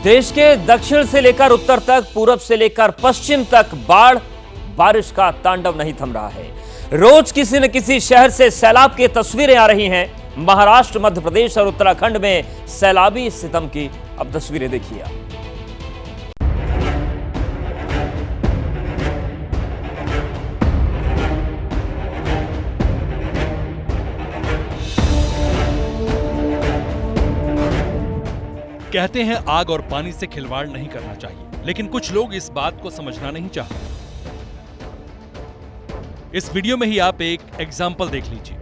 देश के दक्षिण से लेकर उत्तर तक, पूरब से लेकर पश्चिम तक बाढ़ बारिश का तांडव नहीं थम रहा है। रोज किसी न किसी शहर से सैलाब की तस्वीरें आ रही हैं। महाराष्ट्र, मध्य प्रदेश और उत्तराखंड में सैलाबी सितम की अब तस्वीरें देखिए। कहते हैं आग और पानी से खिलवाड़ नहीं करना चाहिए, लेकिन कुछ लोग इस बात को समझना नहीं चाहते। इस वीडियो में ही आप एक एग्जाम्पल देख लीजिए।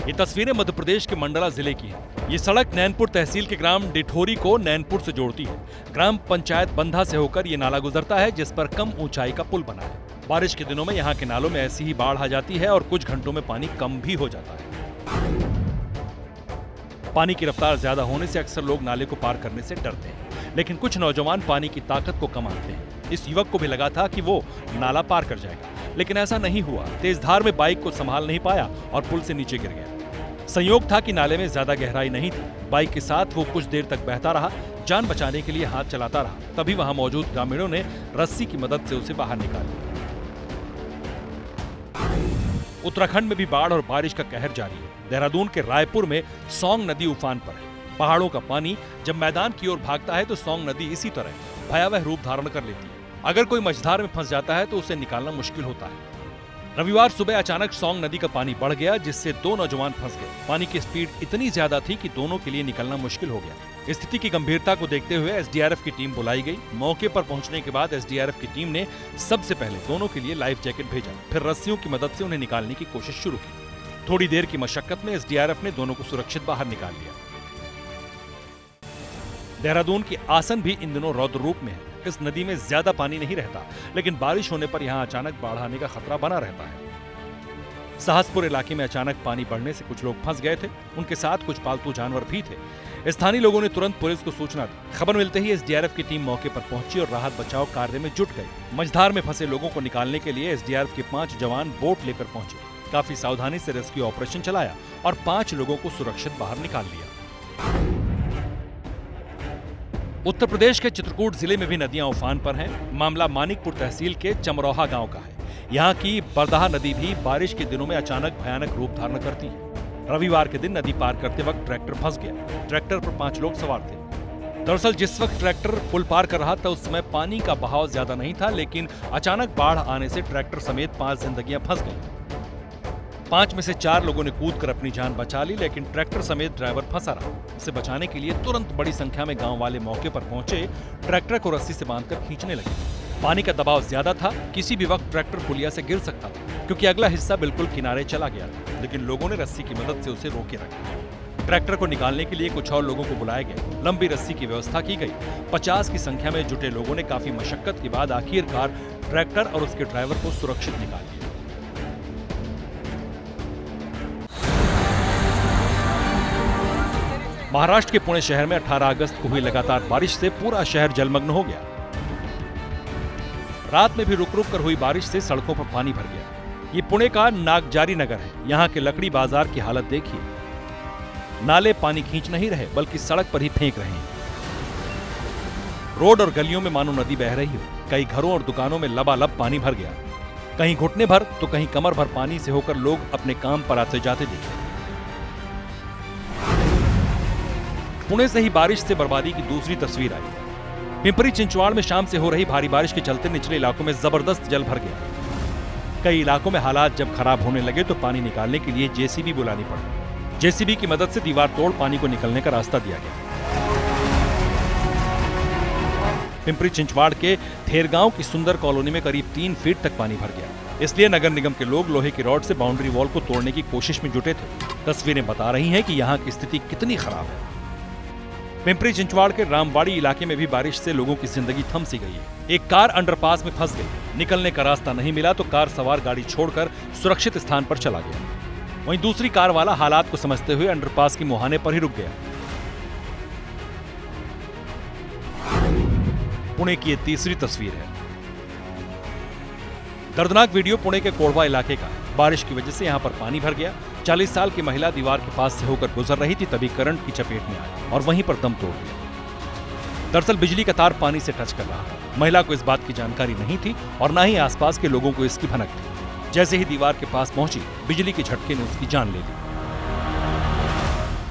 ये तस्वीरें मध्य प्रदेश के मंडला जिले की हैं। ये सड़क नैनपुर तहसील के ग्राम डिठोरी को नैनपुर से जोड़ती है। ग्राम पंचायत बंधा से होकर ये नाला गुजरता है, जिस पर कम ऊंचाई का पुल बना है। बारिश के दिनों में यहाँ के नालों में ऐसी ही बाढ़ आ जाती है और कुछ घंटों में पानी कम भी हो जाता है। पानी की रफ्तार ज्यादा होने से अक्सर लोग नाले को पार करने से डरते हैं, लेकिन कुछ नौजवान पानी की ताकत को कम आंकते हैं। इस युवक को भी लगा था कि वो नाला पार कर जाएगा, लेकिन ऐसा नहीं हुआ। तेज धार में बाइक को संभाल नहीं पाया और पुल से नीचे गिर गया। संयोग था कि नाले में ज्यादा गहराई नहीं थी। बाइक के साथ वो कुछ देर तक बहता रहा, जान बचाने के लिए हाथ चलाता रहा। तभी वहां मौजूद ग्रामीणों ने रस्सी की मदद से उसे बाहर निकाल लिया। उत्तराखंड में भी बाढ़ और बारिश का कहर जारी है। देहरादून के रायपुर में सौंग नदी उफान पर है। पहाड़ों का पानी जब मैदान की ओर भागता है तो सौंग नदी इसी तरह भयावह रूप धारण कर लेती है। अगर कोई मझधार में फंस जाता है तो उसे निकालना मुश्किल होता है। रविवार सुबह अचानक सौंग नदी का पानी बढ़ गया, जिससे दो नौजवान फंस गए। पानी की स्पीड इतनी ज्यादा थी कि दोनों के लिए निकलना मुश्किल हो गया। स्थिति की गंभीरता को देखते हुए एसडीआरएफ की टीम बुलाई गई। मौके पर पहुंचने के बाद एसडीआरएफ की टीम ने सबसे पहले दोनों के लिए लाइफ जैकेट भेजा, फिर रस्सियों की मदद से उन्हें निकालने की कोशिश शुरू की। थोड़ी देर की मशक्कत में एसडीआरएफ ने दोनों को सुरक्षित बाहर निकाल लिया। देहरादून की आसन भी इन दिनों रौद्र रूप में है। इस नदी में ज्यादा पानी नहीं रहता, लेकिन बारिश होने पर यहाँ अचानक बाढ़ आने का खतरा बना रहता है। साहसपुर इलाके में अचानक पानी बढ़ने से कुछ लोग फंस गए थे। उनके साथ कुछ पालतू जानवर भी थे। स्थानीय लोगों ने तुरंत पुलिस को सूचना दी। खबर मिलते ही एसडीआरएफ की टीम मौके पर पहुंची और राहत बचाव कार्य में जुट गई। मझधार में फंसे लोगों को निकालने के लिए एसडीआरएफ के 5 जवान बोट लेकर पहुंचे। काफी सावधानी से रेस्क्यू ऑपरेशन चलाया और 5 लोगों को सुरक्षित बाहर निकाल लिया। उत्तर प्रदेश के चित्रकूट जिले में भी नदियां उफान पर हैं। मामला मानिकपुर तहसील के चमरोहा गांव का है। यहाँ की बरदाहा नदी भी बारिश के दिनों में अचानक भयानक रूप धारण करती है। रविवार के दिन नदी पार करते वक्त ट्रैक्टर फंस गया। ट्रैक्टर पर 5 लोग सवार थे। दरअसल जिस वक्त ट्रैक्टर पुल पार कर रहा था उस समय पानी का बहाव ज्यादा नहीं था, लेकिन अचानक बाढ़ आने से ट्रैक्टर समेत 5 जिंदगियां फंस गई। 5 में से 4 लोगों ने कूदकर अपनी जान बचा ली, लेकिन ट्रैक्टर समेत ड्राइवर फंसा रहा। उसे बचाने के लिए तुरंत बड़ी संख्या में गांव वाले मौके पर पहुंचे। ट्रैक्टर को रस्सी से बांधकर खींचने लगे। पानी का दबाव ज्यादा था, किसी भी वक्त ट्रैक्टर पुलिया से गिर सकता था, क्योंकि अगला हिस्सा बिल्कुल किनारे चला गया था। लेकिन लोगों ने रस्सी की मदद से उसे रोके रखा। ट्रैक्टर को निकालने के लिए कुछ और लोगों को बुलाया गया। लंबी रस्सी की व्यवस्था की गई। 50 की संख्या में जुटे लोगों ने काफी मशक्कत के बाद आखिरकार ट्रैक्टर और उसके ड्राइवर को सुरक्षित निकाल लिया। महाराष्ट्र के पुणे शहर में 18 अगस्त को हुई लगातार बारिश से पूरा शहर जलमग्न हो गया। रात में भी रुक रुक कर हुई बारिश से सड़कों पर पानी भर गया। ये पुणे का नागजारी नगर है। यहाँ के लकड़ी बाजार की हालत देखिए। नाले पानी खींच नहीं रहे, बल्कि सड़क पर ही फेंक रहे हैं। रोड और गलियों में मानो नदी बह रही हो। कई घरों और दुकानों में लबालब पानी भर गया। कहीं घुटने भर तो कहीं कमर भर पानी से होकर लोग अपने काम पर आते जाते दिखे। पुणे से ही बारिश से बर्बादी की दूसरी तस्वीर आई। पिंपरी चिंचवाड़ में शाम से हो रही भारी बारिश के चलते निचले इलाकों में जबरदस्त जल भर गया। कई इलाकों में हालात जब खराब होने लगे तो पानी निकालने के लिए जेसीबी बुलानी पड़ी। जेसीबी की मदद से दीवार तोड़ पानी को निकलने का रास्ता दिया गया। पिंपरी चिंचवाड़ के थेरगांव की सुंदर कॉलोनी में करीब 3 फीट तक पानी भर गया। इसलिए नगर निगम के लोग लोहे की रॉड से बाउंड्री वॉल को तोड़ने की कोशिश में जुटे थे। तस्वीरें बता रही हैं कि यहाँ की स्थिति कितनी खराब है। पिंपरी चिंचवाड़ के रामवाड़ी इलाके में भी बारिश से लोगों की जिंदगी थम सी गई है। एक कार अंडरपास में फंस गई। निकलने का रास्ता नहीं मिला तो कार सवार गाड़ी छोड़कर सुरक्षित स्थान पर चला गया। वहीं दूसरी कार वाला हालात को समझते हुए अंडरपास के मुहाने पर ही रुक गया। पुणे की ये तीसरी तस्वीर है। दर्दनाक वीडियो पुणे के कोड़वा इलाके का। बारिश की वजह से यहाँ पर पानी भर गया। 40 साल की महिला दीवार के पास से होकर गुजर रही थी, तभी करंट की चपेट में आई और वहीं पर दम तोड़ दिया। दरअसल बिजली का तार पानी से टच कर रहा था। महिला को इस बात की जानकारी नहीं थी और न ही आसपास के लोगों को इसकी भनक थी। जैसे ही दीवार के पास पहुंची, बिजली के झटके ने उसकी जान ले ली।